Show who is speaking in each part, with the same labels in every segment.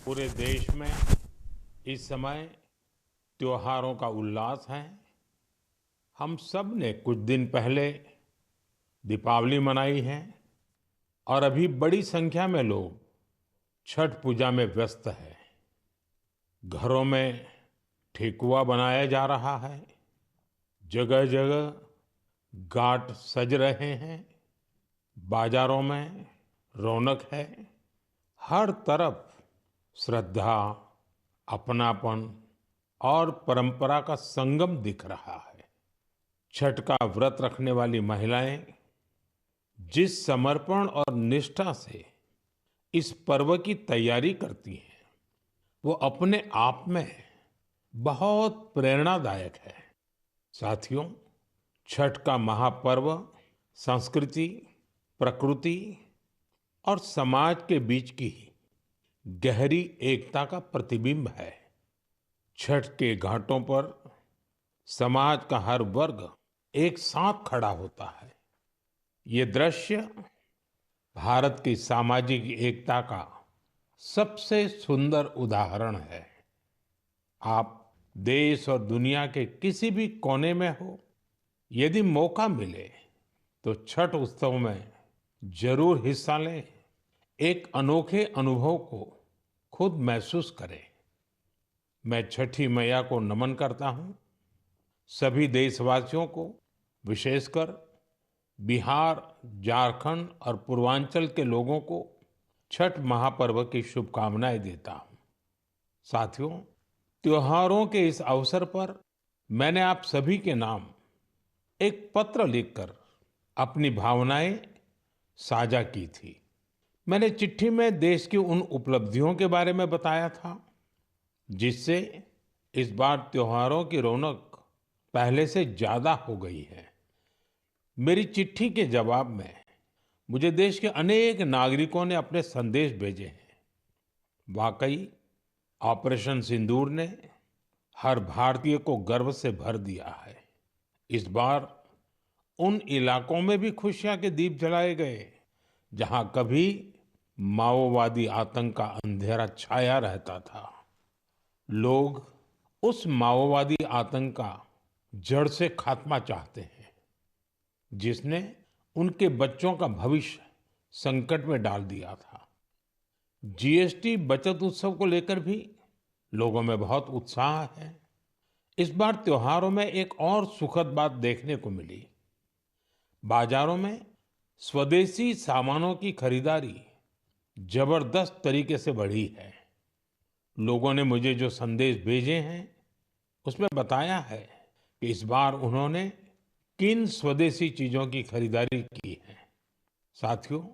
Speaker 1: पूरे देश में इस समय त्योहारों का उल्लास है। हम सब ने कुछ दिन पहले दीपावली मनाई है और अभी बड़ी संख्या में लोग छठ पूजा में व्यस्त हैं। घरों में ठेकुआ बनाया जा रहा है, जगह जगह घाट सज रहे हैं, बाजारों में रौनक है। हर तरफ श्रद्धा, अपनापन और परंपरा का संगम दिख रहा है। छठ का व्रत रखने वाली महिलाएं जिस समर्पण और निष्ठा से इस पर्व की तैयारी करती हैं, वो अपने आप में बहुत प्रेरणादायक है। साथियों, छठ का महापर्व संस्कृति, प्रकृति और समाज के बीच की गहरी एकता का प्रतिबिंब है। छठ के घाटों पर समाज का हर वर्ग एक साथ खड़ा होता है। ये दृश्य भारत की सामाजिक एकता का सबसे सुंदर उदाहरण है। आप देश और दुनिया के किसी भी कोने में हो, यदि मौका मिले तो छठ उत्सव में जरूर हिस्सा लें। एक अनोखे अनुभव को खुद महसूस करें। मैं छठी मैया को नमन करता हूं। सभी देशवासियों को, विशेषकर बिहार, झारखंड और पूर्वांचल के लोगों को छठ महापर्व की शुभकामनाएं देता हूं। साथियों, त्योहारों के इस अवसर पर मैंने आप सभी के नाम एक पत्र लिखकर अपनी भावनाएं साझा की थी। मैंने चिट्ठी में देश की उन उपलब्धियों के बारे में बताया था जिससे इस बार त्योहारों की रौनक पहले से ज्यादा हो गई है। मेरी चिट्ठी के जवाब में मुझे देश के अनेक नागरिकों ने अपने संदेश भेजे हैं। वाकई ऑपरेशन सिंदूर ने हर भारतीय को गर्व से भर दिया है। इस बार उन इलाकों में भी खुशियां के दीप जलाए गए जहां कभी माओवादी आतंक का अंधेरा छाया रहता था। लोग उस माओवादी आतंक का जड़ से खात्मा चाहते हैं जिसने उनके बच्चों का भविष्य संकट में डाल दिया था। जीएसटी बचत उत्सव को लेकर भी लोगों में बहुत उत्साह है। इस बार त्योहारों में एक और सुखद बात देखने को मिली। बाजारों में स्वदेशी सामानों की खरीदारी जबरदस्त तरीके से बढ़ी है। लोगों ने मुझे जो संदेश भेजे हैं उसमें बताया है कि इस बार उन्होंने किन स्वदेशी चीजों की खरीदारी की है। साथियों,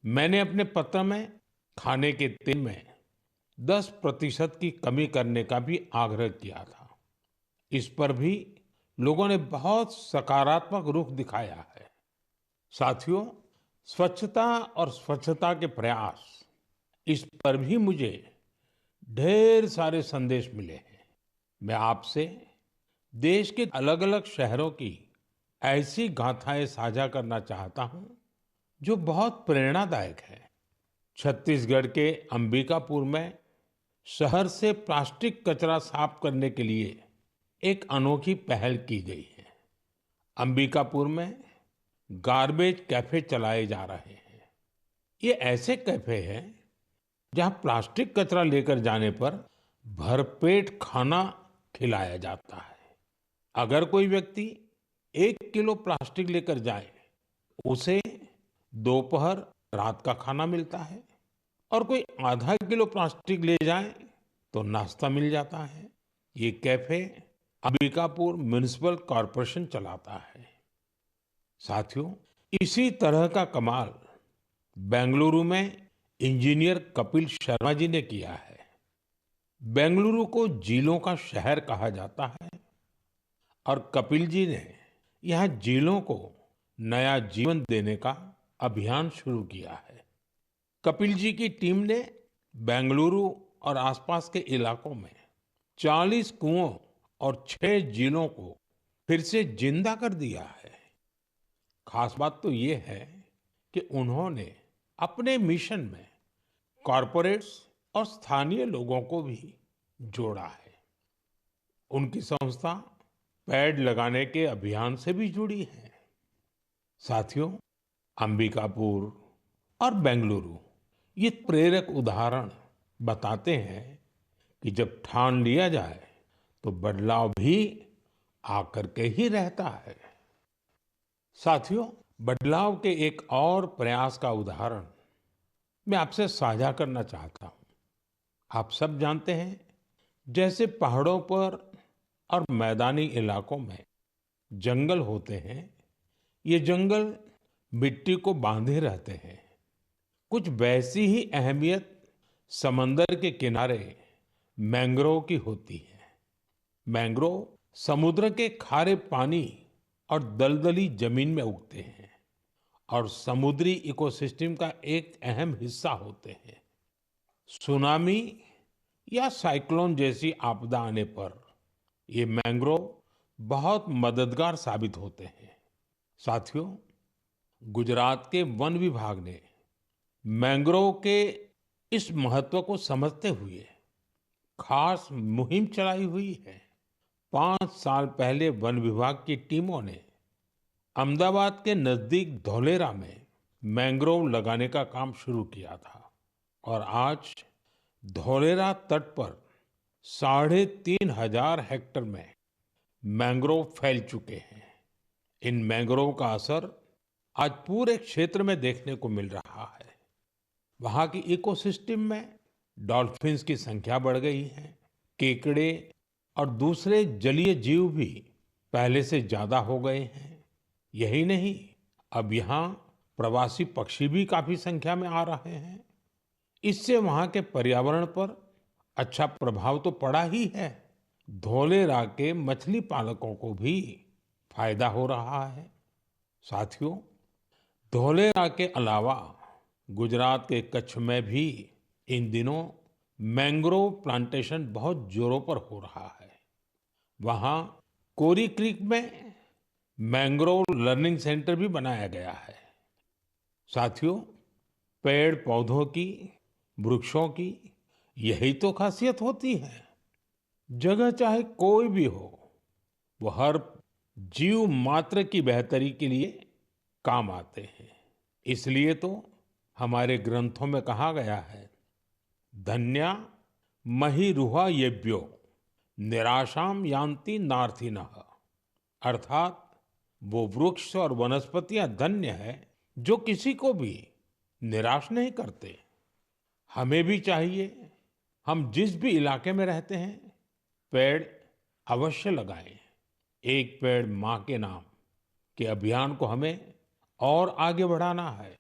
Speaker 1: मैंने अपने पत्र में खाने के तेल में 10% की कमी करने का भी आग्रह किया था। इस पर भी लोगों ने बहुत सकारात्मक रुख दिखाया है। साथियों, स्वच्छता और स्वच्छता के प्रयास, इस पर भी मुझे ढेर सारे संदेश मिले हैं। मैं आपसे देश के अलग-अलग शहरों की ऐसी गाथाएं साझा करना चाहता हूं जो बहुत प्रेरणादायक है। छत्तीसगढ़ के अंबिकापुर में शहर से प्लास्टिक कचरा साफ करने के लिए एक अनोखी पहल की गई है। अंबिकापुर में गार्बेज कैफे चलाए जा रहे हैं। ये ऐसे कैफे हैं जहां प्लास्टिक कचरा लेकर जाने पर भरपेट खाना खिलाया जाता है। अगर कोई व्यक्ति 1 किलो प्लास्टिक लेकर जाए, उसे दोपहर, रात का खाना मिलता है और कोई आधा किलो प्लास्टिक ले जाए तो नाश्ता मिल जाता है। ये कैफे अंबिकापुर म्युनिसिपल कॉरपोरेशन चलाता है। साथियों, इसी तरह का कमाल बेंगलुरु में इंजीनियर कपिल शर्मा जी ने किया है। बेंगलुरु को झीलों का शहर कहा जाता है और कपिल जी ने यहाँ झीलों को नया जीवन देने का अभियान शुरू किया है। कपिल जी की टीम ने बेंगलुरु और आसपास के इलाकों में 40 कुओं और 6 झीलों को फिर से जिंदा कर दिया है। खास बात तो ये है कि उन्होंने अपने मिशन में कॉरपोरेट्स और स्थानीय लोगों को भी जोड़ा है। उनकी संस्था पेड़ लगाने के अभियान से भी जुड़ी है। साथियों, अंबिकापुर और बेंगलुरु ये प्रेरक उदाहरण बताते हैं कि जब ठान लिया जाए तो बदलाव भी आकर के ही रहता है। साथियों, बदलाव के एक और प्रयास का उदाहरण मैं आपसे साझा करना चाहता हूं। आप सब जानते हैं, जैसे पहाड़ों पर और मैदानी इलाकों में जंगल होते हैं, ये जंगल मिट्टी को बांधे रहते हैं। कुछ वैसी ही अहमियत समंदर के किनारे मैंग्रोव की होती है। मैंग्रोव समुद्र के खारे पानी और दलदली जमीन में उगते हैं और समुद्री इकोसिस्टम का एक अहम हिस्सा होते हैं। सुनामी या साइक्लोन जैसी आपदा आने पर ये मैंग्रोव बहुत मददगार साबित होते हैं। साथियों, गुजरात के वन विभाग ने मैंग्रोव के इस महत्व को समझते हुए खास मुहिम चलाई हुई है। 5 साल पहले वन विभाग की टीमों ने अहमदाबाद के नजदीक धौलेरा में मैंग्रोव लगाने का काम शुरू किया था और आज धौलेरा तट पर 3,500 हेक्टेयर में मैंग्रोव फैल चुके हैं। इन मैंग्रोव का असर आज पूरे क्षेत्र में देखने को मिल रहा है। वहां की इकोसिस्टम में डॉल्फिन्स की संख्या बढ़ गई है। केकड़े और दूसरे जलीय जीव भी पहले से ज्यादा हो गए हैं। यही नहीं, अब यहाँ प्रवासी पक्षी भी काफी संख्या में आ रहे हैं। इससे वहां के पर्यावरण पर अच्छा प्रभाव तो पड़ा ही है, धौलेरा के मछली पालकों को भी फायदा हो रहा है। साथियों, धौलेरा के अलावा गुजरात के कच्छ में भी इन दिनों मैंग्रोव प्लांटेशन बहुत जोरों पर हो रहा है। वहां कोरी क्रीक में मैंग्रोव लर्निंग सेंटर भी बनाया गया है। साथियों, पेड़ पौधों की, वृक्षों की यही तो खासियत होती है। जगह चाहे कोई भी हो, वो हर जीव मात्र की बेहतरी के लिए काम आते हैं। इसलिए तो हमारे ग्रंथों में कहा गया है, धन्या महिरुहा येभ्यो निराशाम यान्ति नार्थिनः। अर्थात वो वृक्ष और वनस्पतियां धन्य है जो किसी को भी निराश नहीं करते। हमें भी चाहिए, हम जिस भी इलाके में रहते हैं, पेड़ अवश्य लगाएं। एक पेड़ मां के नाम के अभियान को हमें और आगे बढ़ाना है।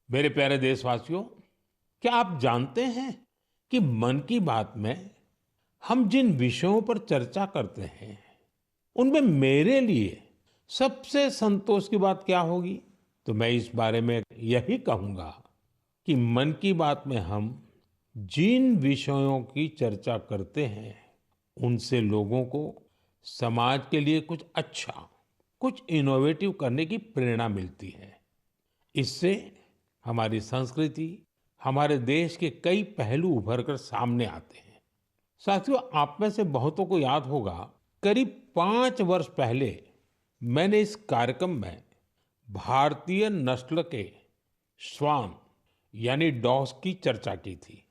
Speaker 1: मेरे प्यारे देशवासियों, क्या आप जानते हैं कि मन की बात में हम जिन विषयों पर चर्चा करते हैं, उनमें मेरे लिए सबसे संतोष की बात क्या होगी? तो मैं इस बारे में यही कहूंगा कि मन की बात में हम जिन विषयों की चर्चा करते हैं, उनसे लोगों को समाज के लिए कुछ अच्छा, कुछ इनोवेटिव करने की प्रेरणा मिलती है। इससे हमारी संस्कृति, हमारे देश के कई पहलू उभर कर सामने आते हैं। साथियों, आप में से बहुतों को याद होगा, करीब 5 वर्ष पहले मैंने इस कार्यक्रम में भारतीय नस्ल के श्वान यानी डॉग्स की चर्चा की थी।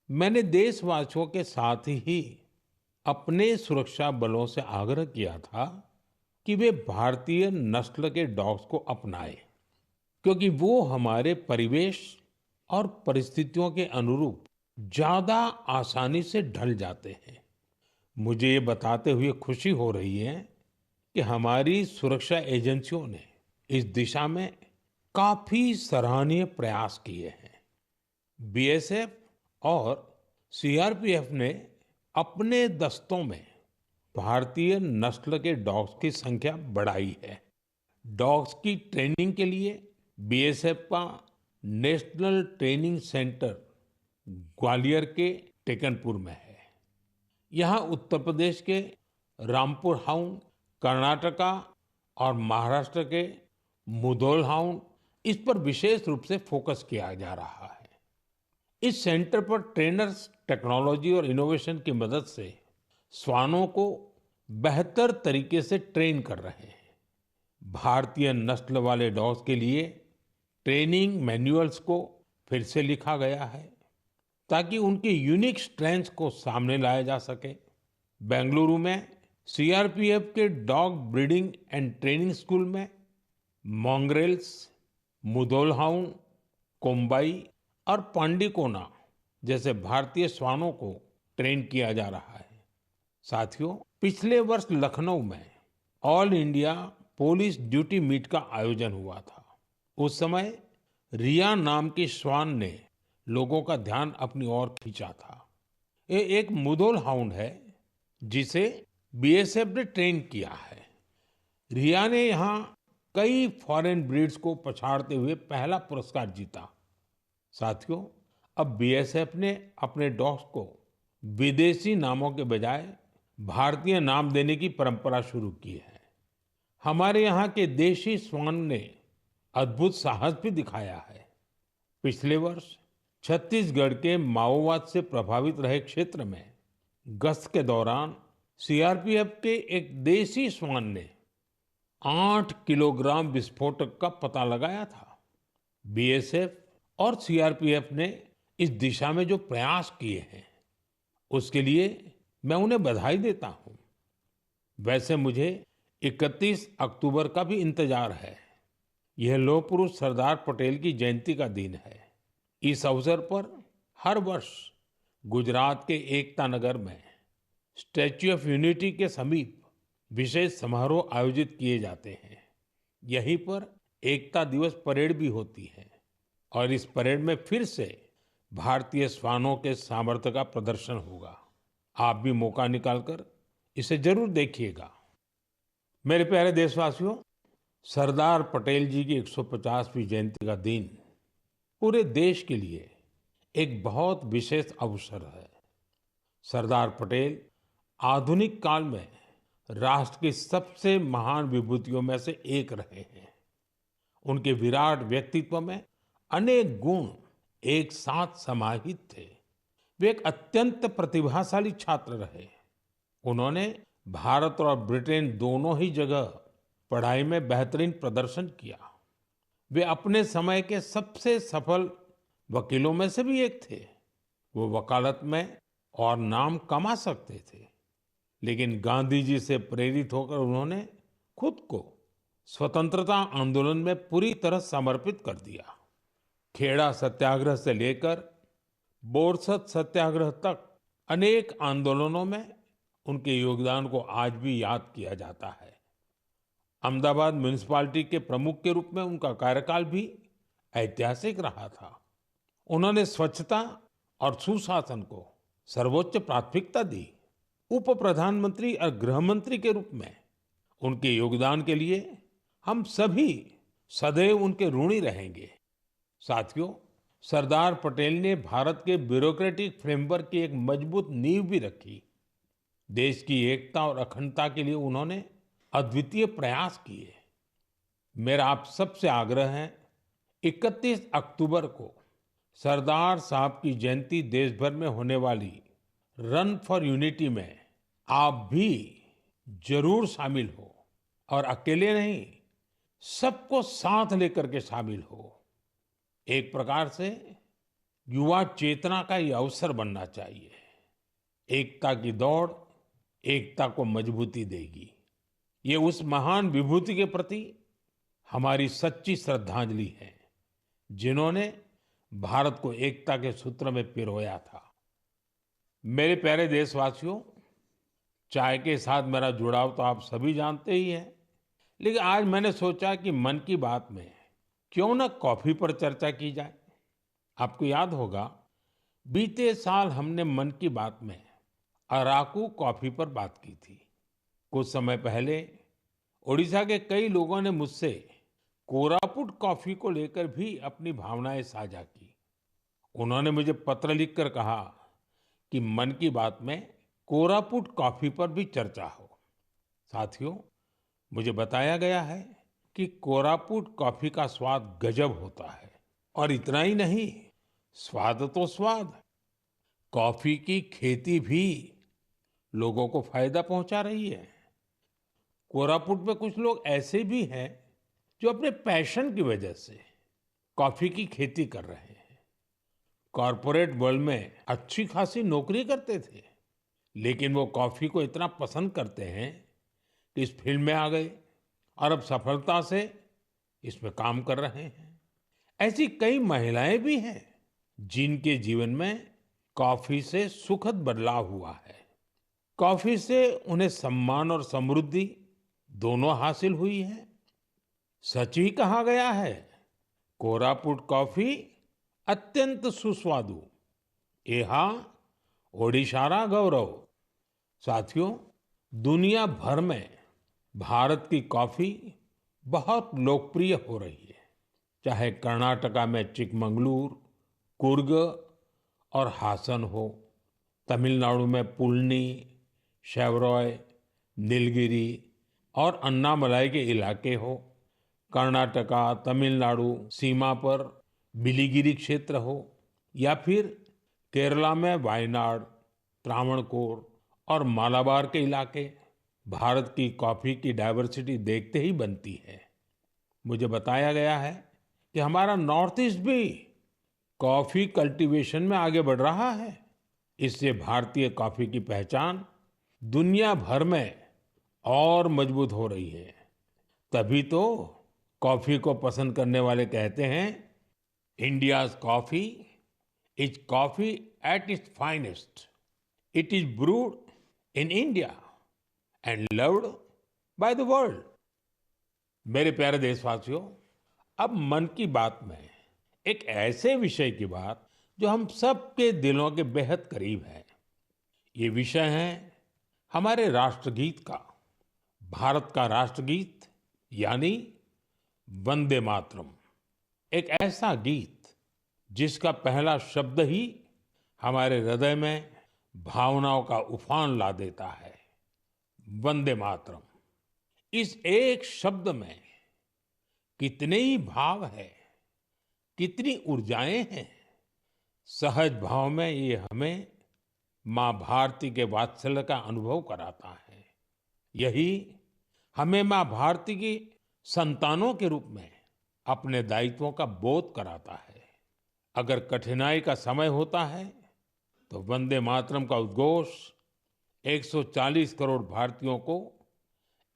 Speaker 1: मैंने देशवासियों के साथ ही अपने सुरक्षा बलों से आग्रह किया था कि वे भारतीय नस्ल के डॉग्स को अपनाएं, क्योंकि वो हमारे परिवेश और परिस्थितियों के अनुरूप ज्यादा आसानी से ढल जाते हैं। मुझे ये बताते हुए खुशी हो रही है कि हमारी सुरक्षा एजेंसियों ने इस दिशा में काफी सराहनीय प्रयास किए हैं। बीएसएफ और सीआरपीएफ ने अपने दस्तों में भारतीय नस्ल के डॉग्स की संख्या बढ़ाई है। डॉग्स की ट्रेनिंग के लिए बीएसएफ का नेशनल ट्रेनिंग सेंटर ग्वालियर के टेकनपुर में है। यहाँ उत्तर प्रदेश के रामपुर हाउंड, कर्नाटका और महाराष्ट्र के मुधोल हाउंड, इस पर विशेष रूप से फोकस किया जा रहा है। इस सेंटर पर ट्रेनर्स टेक्नोलॉजी और इनोवेशन की मदद से श्वानों को बेहतर तरीके से ट्रेन कर रहे हैं। भारतीय नस्ल वाले डॉग्स के लिए ट्रेनिंग मैनुअल्स को फिर से लिखा गया है ताकि उनके यूनिक स्ट्रेंथ्स को सामने लाया जा सके। बेंगलुरु में सीआरपीएफ के dog breeding and training school में मॉन्ग्रेल्स, मुधोल हाउंड, कोम्बाई और पांडीकोना जैसे भारतीय श्वानों को ट्रेन किया जा रहा है। साथियों, पिछले वर्ष लखनऊ में all India police duty meet का आयोजन हुआ था। उस समय रिया नाम की श्वान ने लोगों का ध्यान अपनी ओर खींचा था। ये एक मुधोल हाउंड है जिसे बीएसएफ ने ट्रेन किया है। रिया ने यहाँ कई फॉरेन ब्रीड्स को पछाड़ते हुए पहला पुरस्कार जीता। साथियों, अब बीएसएफ ने अपने डॉग्स को विदेशी नामों के बजाय भारतीय नाम देने की परंपरा शुरू की है। हमारे यहाँ के देशी श्वान ने अद्भुत साहस भी दिखाया है। पिछले वर्ष छत्तीसगढ़ के माओवाद से प्रभावित रहे क्षेत्र में गश्त के दौरान सीआरपीएफ के एक देशी श्वान ने 8 किलोग्राम विस्फोटक का पता लगाया था। बीएसएफ और सीआरपीएफ ने इस दिशा में जो प्रयास किए हैं उसके लिए मैं उन्हें बधाई देता हूं। वैसे मुझे 31 अक्टूबर का भी इंतजार है। यह लौह पुरुष सरदार पटेल की जयंती का दिन है। इस अवसर पर हर वर्ष गुजरात के एकता नगर में स्टैच्यू ऑफ यूनिटी के समीप विशेष समारोह आयोजित किए जाते हैं। यहीं पर एकता दिवस परेड भी होती है और इस परेड में फिर से भारतीय श्वानों के सामर्थ्य का प्रदर्शन होगा। आप भी मौका निकालकर इसे जरूर देखिएगा। मेरे प्यारे देशवासियों, सरदार पटेल जी की 150वीं जयंती का दिन पूरे देश के लिए एक बहुत विशेष अवसर है। सरदार पटेल आधुनिक काल में राष्ट्र की सबसे महान विभूतियों में से एक रहे हैं। उनके विराट व्यक्तित्व में अनेक गुण एक साथ समाहित थे। वे एक अत्यंत प्रतिभाशाली छात्र रहे। उन्होंने भारत और ब्रिटेन दोनों ही जगह पढ़ाई में बेहतरीन प्रदर्शन किया। वे अपने समय के सबसे सफल वकीलों में से भी एक थे। वो वकालत में और नाम कमा सकते थे, लेकिन गांधी जी से प्रेरित होकर उन्होंने खुद को स्वतंत्रता आंदोलन में पूरी तरह समर्पित कर दिया। खेड़ा सत्याग्रह से लेकर बोरसद सत्याग्रह तक अनेक आंदोलनों में उनके योगदान को आज भी याद किया जाता है। अहमदाबाद म्युनिसिपैलिटी के प्रमुख के रूप में उनका कार्यकाल भी ऐतिहासिक रहा था। उन्होंने स्वच्छता और सुशासन को सर्वोच्च प्राथमिकता दी। उप प्रधानमंत्री और गृह मंत्री के रूप में उनके योगदान के लिए हम सभी सदैव उनके ऋणी रहेंगे। साथियों, सरदार पटेल ने भारत के ब्यूरोक्रेटिक फ्रेमवर्क की एक मजबूत नींव भी रखी। देश की एकता और अखंडता के लिए उन्होंने अद्वितीय प्रयास किए। मेरा आप सबसे आग्रह है, 31 अक्टूबर को सरदार साहब की जयंती देश भर में होने वाली रन फॉर यूनिटी में आप भी जरूर शामिल हो और अकेले नहीं, सबको साथ लेकर के शामिल हो। एक प्रकार से युवा चेतना का ये अवसर बनना चाहिए। एकता की दौड़ एकता को मजबूती देगी। ये उस महान विभूति के प्रति हमारी सच्ची श्रद्धांजलि है जिन्होंने भारत को एकता के सूत्र में पिरोया था। मेरे प्यारे देशवासियों, चाय के साथ मेरा जुड़ाव तो आप सभी जानते ही हैं, लेकिन आज मैंने सोचा कि मन की बात में क्यों न कॉफी पर चर्चा की जाए। आपको याद होगा, बीते साल हमने मन की बात में अराकू कॉफी पर बात की थी। कुछ समय पहले ओडिशा के कई लोगों ने मुझसे कोरापुट कॉफी को लेकर भी अपनी भावनाएं साझा की। उन्होंने मुझे पत्र लिखकर कहा कि मन की बात में कोरापुट कॉफी पर भी चर्चा हो। साथियों, मुझे बताया गया है कि कोरापुट कॉफी का स्वाद गजब होता है। और इतना ही नहीं, स्वाद तो स्वाद, कॉफी की खेती भी लोगों को फायदा पहुंचा रही है। कोरापुट में कुछ लोग ऐसे भी हैं जो अपने पैशन की वजह से कॉफी की खेती कर रहे हैं। कॉरपोरेट वर्ल्ड में अच्छी खासी नौकरी करते थे, लेकिन वो कॉफी को इतना पसंद करते हैं कि इस फील्ड में आ गए और अब सफलता से इसमें काम कर रहे हैं। ऐसी कई महिलाएं भी हैं जिनके जीवन में कॉफी से सुखद बदलाव हुआ है। कॉफी से उन्हें सम्मान और समृद्धि दोनों हासिल हुई है। सच ही कहा गया है, कोरापुट कॉफी अत्यंत सुस्वादु, एहा ओडिशारा गौरव। साथियों, दुनिया भर में भारत की कॉफी बहुत लोकप्रिय हो रही है। चाहे कर्नाटका में चिकमंगलूर, कुर्ग और हासन हो, तमिलनाडु में पुल्नी, शेवरॉय, नीलगिरी और अन्नामलाई के इलाके हो, कर्नाटका तमिलनाडु सीमा पर बिलिगिरी क्षेत्र हो, या फिर केरला में वायनाड, त्रावणकोर और मालाबार के इलाके, भारत की कॉफी की डाइवर्सिटी देखते ही बनती है। मुझे बताया गया है कि हमारा नॉर्थ ईस्ट भी कॉफी कल्टीवेशन में आगे बढ़ रहा है। इससे भारतीय कॉफी की पहचान दुनिया भर में और मजबूत हो रही है। तभी तो कॉफी को पसंद करने वाले कहते हैं, India's coffee is coffee at its finest. It is brood in India and loved by the world. मेरे प्यारे देशवासियों, अब मन की बात में एक ऐसे विषय की बात जो हम सबके दिलों के बेहद करीब है। ये विषय है हमारे राष्ट्रगीत का। भारत का राष्ट्रगीत यानी वंदे मातरम। एक ऐसा गीत जिसका पहला शब्द ही हमारे हृदय में भावनाओं का उफान ला देता है। वंदे मातरम, इस एक शब्द में कितने ही भाव है, कितनी ऊर्जाएं हैं। सहज भाव में ये हमें माँ भारती के वात्सल्य का अनुभव कराता है। यही हमें माँ भारती की संतानों के रूप में अपने दायित्वों का बोध कराता है। अगर कठिनाई का समय होता है तो वंदे मातरम का उद्घोष 140 करोड़ भारतीयों को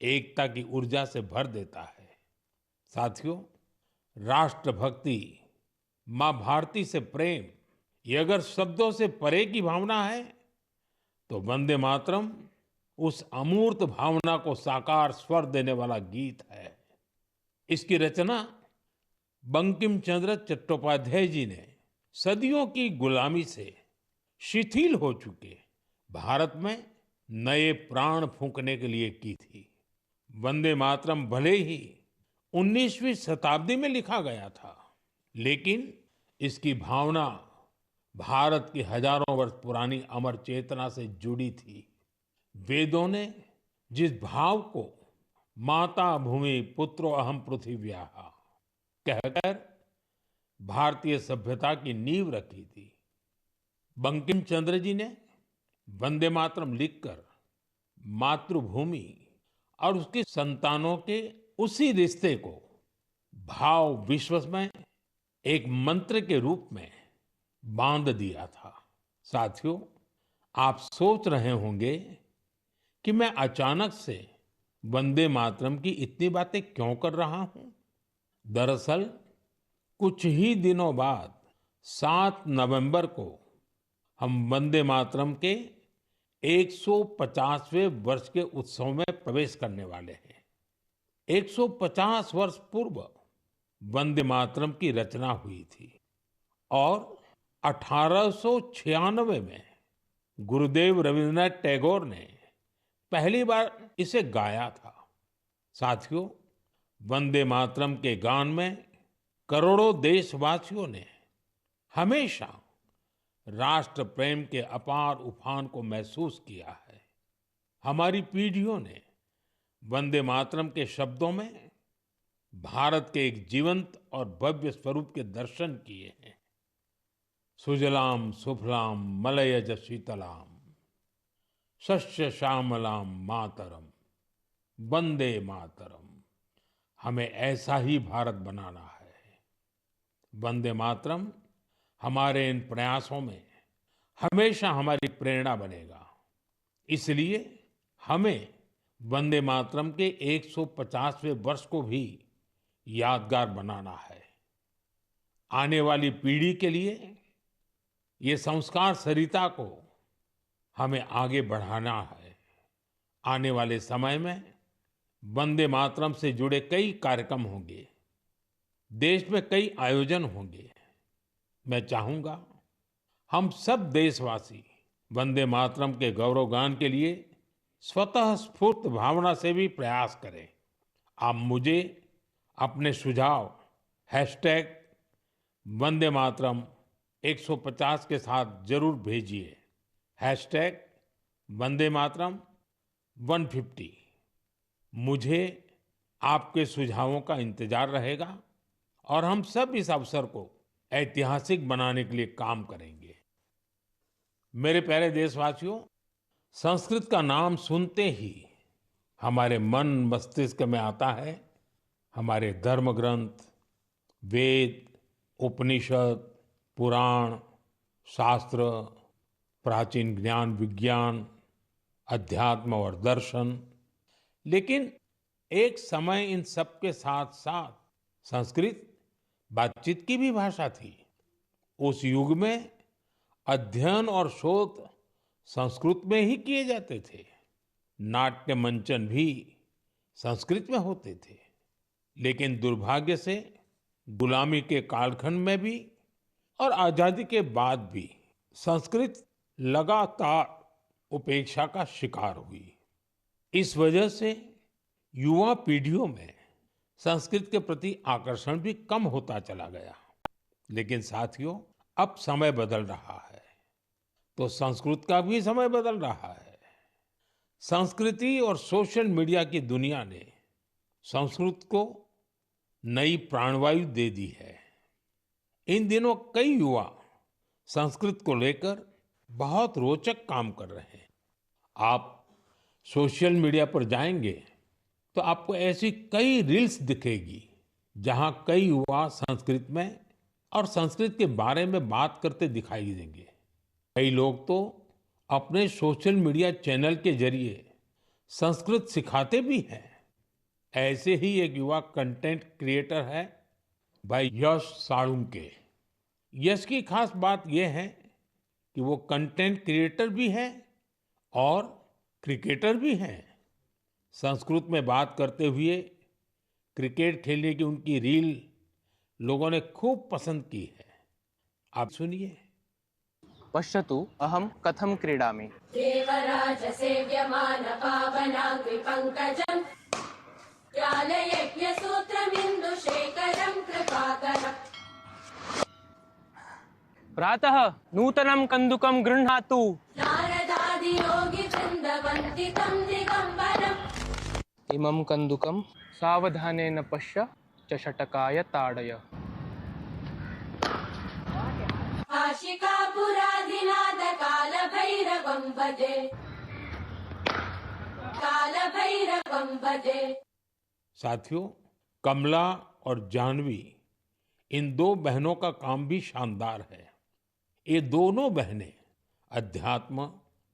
Speaker 1: एकता की ऊर्जा से भर देता है। साथियों, राष्ट्रभक्ति, माँ भारती से प्रेम, ये अगर शब्दों से परे की भावना है तो वंदे मातरम उस अमूर्त भावना को साकार स्वर देने वाला गीत है। इसकी रचना बंकिम चंद्र चट्टोपाध्याय जी ने सदियों की गुलामी से शिथिल हो चुके भारत में नए प्राण फूंकने के लिए की थी। वंदे मातरम भले ही 19वीं शताब्दी में लिखा गया था, लेकिन इसकी भावना भारत की हजारों वर्ष पुरानी अमर चेतना से जुड़ी थी। वेदों ने जिस भाव को माता भूमि पुत्रो अहम पृथिव्याः कहकर भारतीय सभ्यता की नींव रखी थी, बंकिम चंद्र जी ने वंदे मातरम लिखकर मातृभूमि और उसकी संतानों के उसी रिश्ते को भाव विश्व में एक मंत्र के रूप में बांध दिया था। साथियों, आप सोच रहे होंगे कि मैं अचानक से वंदे मातरम की इतनी बातें क्यों कर रहा हूं। दरअसल कुछ ही दिनों बाद 7 नवंबर को हम वंदे मातरम के 150वें वर्ष के उत्सव में प्रवेश करने वाले हैं। 150 वर्ष पूर्व वंदे मातरम की रचना हुई थी और 1896 में गुरुदेव रविंद्रनाथ टैगोर ने पहली बार इसे गाया था। साथियों, वंदे मातरम के गान में करोड़ों देशवासियों ने हमेशा राष्ट्र प्रेम के अपार उफान को महसूस किया है। हमारी पीढ़ियों ने वंदे मातरम के शब्दों में भारत के एक जीवंत और भव्य स्वरूप के दर्शन किए हैं। सुजलाम सुफलाम मलयज शीतलाम शस्य श्यामलाम मातरम वंदे मातरम। हमें ऐसा ही भारत बनाना है। वंदे मातरम हमारे इन प्रयासों में हमेशा हमारी प्रेरणा बनेगा। इसलिए हमें वंदे मातरम के 150वें वर्ष को भी यादगार बनाना है। आने वाली पीढ़ी के लिए ये संस्कार सरिता को हमें आगे बढ़ाना है। आने वाले समय में वंदे मातरम से जुड़े कई कार्यक्रम होंगे, देश में कई आयोजन होंगे। मैं चाहूंगा हम सब देशवासी वंदे मातरम के गौरवगान के लिए स्वतः स्फूर्त भावना से भी प्रयास करें। आप मुझे अपने सुझाव हैशटैग वंदे मातरम 150 के साथ जरूर भेजिए। हैशटैग वंदे मातरम 150। मुझे आपके सुझावों का इंतजार रहेगा और हम सब इस अवसर को ऐतिहासिक बनाने के लिए काम करेंगे। मेरे प्यारे देशवासियों, संस्कृत का नाम सुनते ही हमारे मन मस्तिष्क में आता है हमारे धर्म ग्रंथ, वेद, उपनिषद, पुराण, शास्त्र, प्राचीन ज्ञान विज्ञान, अध्यात्म और दर्शन। लेकिन एक समय इन सब के साथ साथ संस्कृत बातचीत की भी भाषा थी। उस युग में अध्ययन और शोध संस्कृत में ही किए जाते थे। नाट्य मंचन भी संस्कृत में होते थे। लेकिन दुर्भाग्य से गुलामी के कालखंड में भी और आजादी के बाद भी संस्कृत लगातार उपेक्षा का शिकार हुई। इस वजह से युवा पीढ़ियों में संस्कृत के प्रति आकर्षण भी कम होता चला गया। लेकिन साथियों, अब समय बदल रहा है तो संस्कृत का भी समय बदल रहा है। संस्कृति और सोशल मीडिया की दुनिया ने संस्कृत को नई प्राणवायु दे दी है। इन दिनों कई युवा संस्कृत को लेकर बहुत रोचक काम कर रहे हैं। आप सोशल मीडिया पर जाएंगे तो आपको ऐसी कई रील्स दिखेगी जहां कई युवा संस्कृत में और संस्कृत के बारे में बात करते दिखाई देंगे। कई लोग तो अपने सोशल मीडिया चैनल के जरिए संस्कृत सिखाते भी हैं। ऐसे ही एक युवा कंटेंट क्रिएटर है भाई यश साळुंके। यश की खास बात यह है कि वो कंटेंट क्रिएटर भी है और क्रिकेटर भी हैं। संस्कृत में बात करते हुए क्रिकेट खेलने की उनकी रील लोगों ने खूब पसंद की है। आप सुनिए।
Speaker 2: पश्यतु अहं कथं क्रीडामि।
Speaker 3: देवराज सेव्यमान पावनाग्नि पंकजं ज्ञानयज्ञ सूत्रमिन्दु शेखरं कृपाकरम्।
Speaker 2: प्रातः नूतनं कन्दुकं गृह्णातु।
Speaker 3: नारदादि योगी वृन्दवन्दितं दिगम्बरम्।
Speaker 2: इमं कन्दुकं सावधानेन पश्य चषटकाय ताडय।
Speaker 3: आशिकापुराधिनाद कालभैरवं भजे, कालभैरवं भजे।
Speaker 1: साथियों, कमला और जानवी इन दो बहनों का काम भी शानदार है। ये दोनों बहनें अध्यात्म,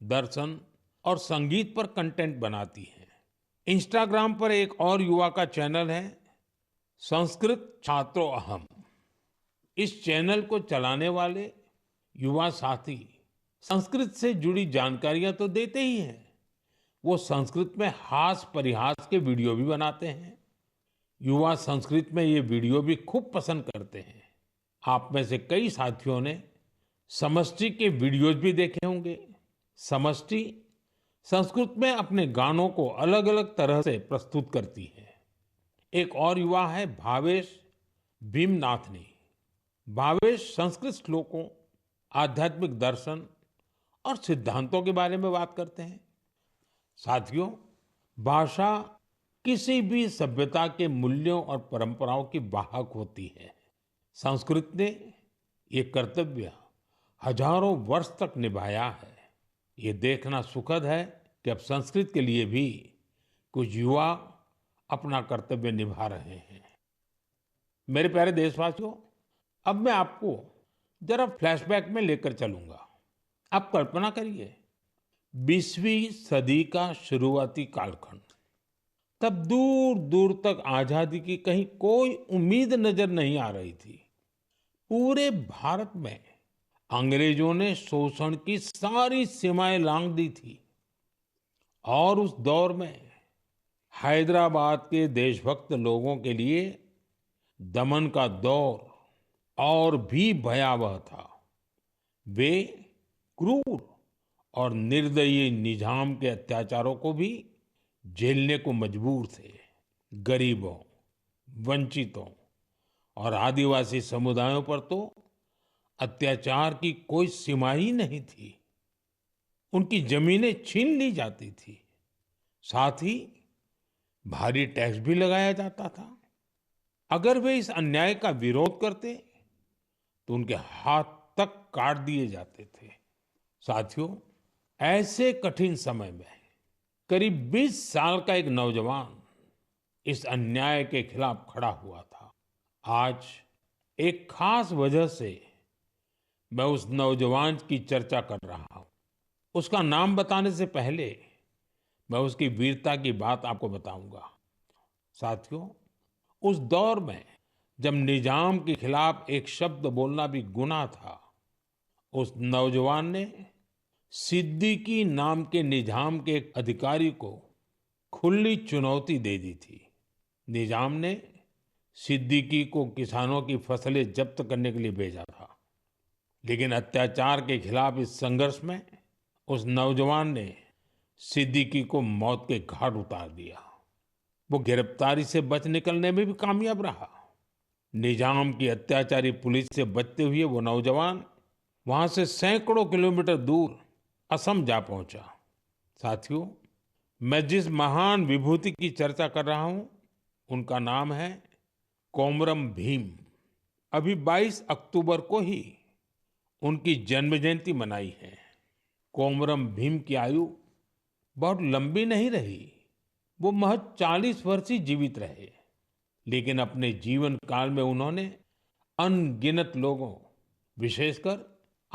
Speaker 1: दर्शन और संगीत पर कंटेंट बनाती हैं। इंस्टाग्राम पर एक और युवा का चैनल है संस्कृत छात्रो अहम। इस चैनल को चलाने वाले युवा साथी संस्कृत से जुड़ी जानकारियां तो देते ही हैं, वो संस्कृत में हास परिहास के वीडियो भी बनाते हैं। युवा संस्कृत में ये वीडियो भी खूब पसंद करते हैं। आप में से कई साथियों ने समष्टि के वीडियोज भी देखे होंगे। समष्टि संस्कृत में अपने गानों को अलग अलग तरह से प्रस्तुत करती है। एक और युवा है भावेश भीमनाथनी। भावेश संस्कृत श्लोकों, आध्यात्मिक दर्शन और सिद्धांतों के बारे में बात करते हैं। साथियों, भाषा किसी भी सभ्यता के मूल्यों और परंपराओं की वाहक होती है। संस्कृत ने ये कर्तव्य हजारों वर्ष तक निभाया है। ये देखना सुखद है कि अब संस्कृत के लिए भी कुछ युवा अपना कर्तव्य निभा रहे हैं। मेरे प्यारे देशवासियों, अब मैं आपको जरा फ्लैशबैक में लेकर चलूंगा। आप कल्पना करिए, 20वीं सदी का शुरुआती कालखंड। तब दूर दूर तक आजादी की कहीं कोई उम्मीद नजर नहीं आ रही थी। पूरे भारत में अंग्रेजों ने शोषण की सारी सीमाएं लांघ दी थी और उस दौर में हैदराबाद के देशभक्त लोगों के लिए दमन का दौर और भी भयावह था। वे क्रूर और निर्दयी निजाम के अत्याचारों को भी झेलने को मजबूर थे। गरीबों, वंचितों और आदिवासी समुदायों पर तो अत्याचार की कोई सीमा ही नहीं थी। उनकी जमीनें छीन ली जाती थी, साथ ही भारी टैक्स भी लगाया जाता था। अगर वे इस अन्याय का विरोध करते तो उनके हाथ तक काट दिए जाते थे। साथियों, ऐसे कठिन समय में करीब 20 साल का एक नौजवान इस अन्याय के खिलाफ खड़ा हुआ था। आज एक खास वजह से मैं उस नौजवान की चर्चा कर रहा हूं। उसका नाम बताने से पहले मैं उसकी वीरता की बात आपको बताऊंगा। साथियों, उस दौर में जब निजाम के खिलाफ एक शब्द बोलना भी गुनाह था, उस नौजवान ने सिद्दीकी नाम के निजाम के एक अधिकारी को खुली चुनौती दे दी थी। निजाम ने सिद्दीकी को किसानों की फसलें जब्त करने के लिए भेजा था, लेकिन अत्याचार के खिलाफ इस संघर्ष में उस नौजवान ने सिद्दीकी को मौत के घाट उतार दिया। वो गिरफ्तारी से बच निकलने में भी कामयाब रहा। निजाम की अत्याचारी पुलिस से बचते हुए वो नौजवान वहां से सैकड़ों किलोमीटर दूर असम जा पहुंचा। साथियों, मैं जिस महान विभूति की चर्चा कर रहा हूं, उनका नाम है कोमरम भीम। अभी 22 अक्टूबर को ही उनकी जन्म जयंती मनाई है। कोमरम भीम की आयु बहुत लंबी नहीं रही। वो महज 40 वर्ष ही जीवित रहे, लेकिन अपने जीवन काल में उन्होंने अनगिनत लोगों, विशेषकर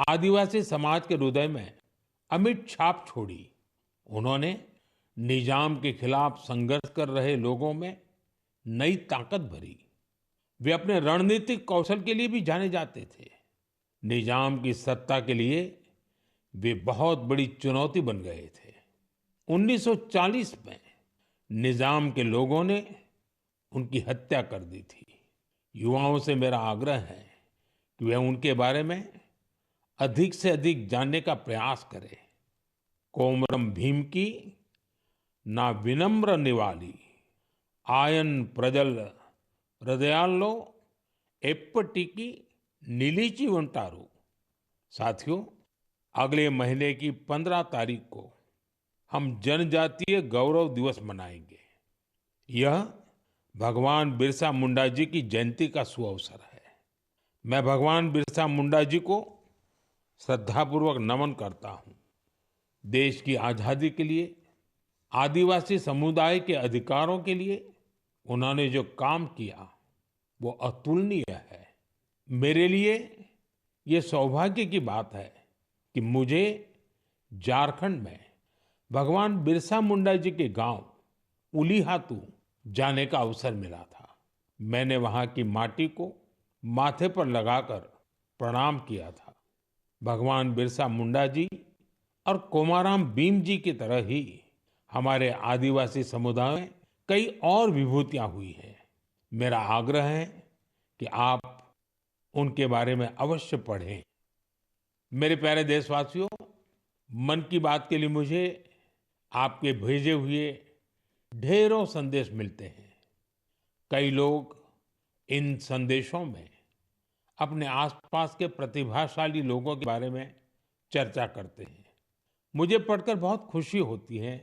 Speaker 1: आदिवासी समाज के हृदय में अमिट छाप छोड़ी। उन्होंने निजाम के खिलाफ संघर्ष कर रहे लोगों में नई ताकत भरी। वे अपने रणनीतिक कौशल के लिए भी जाने जाते थे। निजाम की सत्ता के लिए वे बहुत बड़ी चुनौती बन गए थे। 1940 में निजाम के लोगों ने उनकी हत्या कर दी थी। युवाओं से मेरा आग्रह है कि वे उनके बारे में अधिक से अधिक जानने का प्रयास करें। कोमरम भीम की ना विनम्र निवाली आयन प्रजल हृदयालो एप्पटिकी नीलीची वंटारू। साथियों, अगले महीने की 15 तारीख को हम जनजातीय गौरव दिवस मनाएंगे। यह भगवान बिरसा मुंडा जी की जयंती का सुअवसर है। मैं भगवान बिरसा मुंडा जी को श्रद्धापूर्वक नमन करता हूं। देश की आजादी के लिए, आदिवासी समुदाय के अधिकारों के लिए उन्होंने जो काम किया वो अतुलनीय है। मेरे लिए ये सौभाग्य की बात है कि मुझे झारखंड में भगवान बिरसा मुंडा जी के गांव उलीहातू जाने का अवसर मिला था। मैंने वहां की माटी को माथे पर लगाकर प्रणाम किया था। भगवान बिरसा मुंडा जी और कोमाराम भीम जी की तरह ही हमारे आदिवासी समुदाय में कई और विभूतियां हुई हैं। मेरा आग्रह है कि आप उनके बारे में अवश्य पढ़ें। मेरे प्यारे देशवासियों, मन की बात के लिए मुझे आपके भेजे हुए ढेरों संदेश मिलते हैं। कई लोग इन संदेशों में अपने आसपास के प्रतिभाशाली लोगों के बारे में चर्चा करते हैं। मुझे पढ़कर बहुत खुशी होती है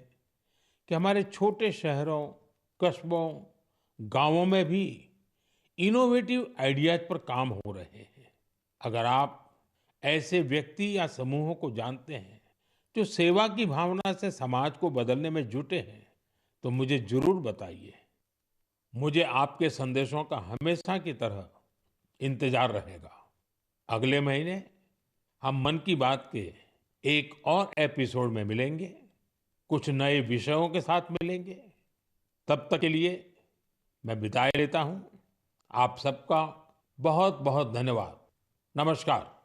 Speaker 1: कि हमारे छोटे शहरों, कस्बों, गांवों में भी इनोवेटिव आइडियाज पर काम हो रहे हैं। अगर आप ऐसे व्यक्ति या समूहों को जानते हैं जो सेवा की भावना से समाज को बदलने में जुटे हैं, तो मुझे जरूर बताइए। मुझे आपके संदेशों का हमेशा की तरह इंतजार रहेगा। अगले महीने हम मन की बात के एक और एपिसोड में मिलेंगे, कुछ नए विषयों के साथ मिलेंगे। तब तक के लिए मैं विदाई लेता हूं। आप सबका बहुत बहुत धन्यवाद। नमस्कार।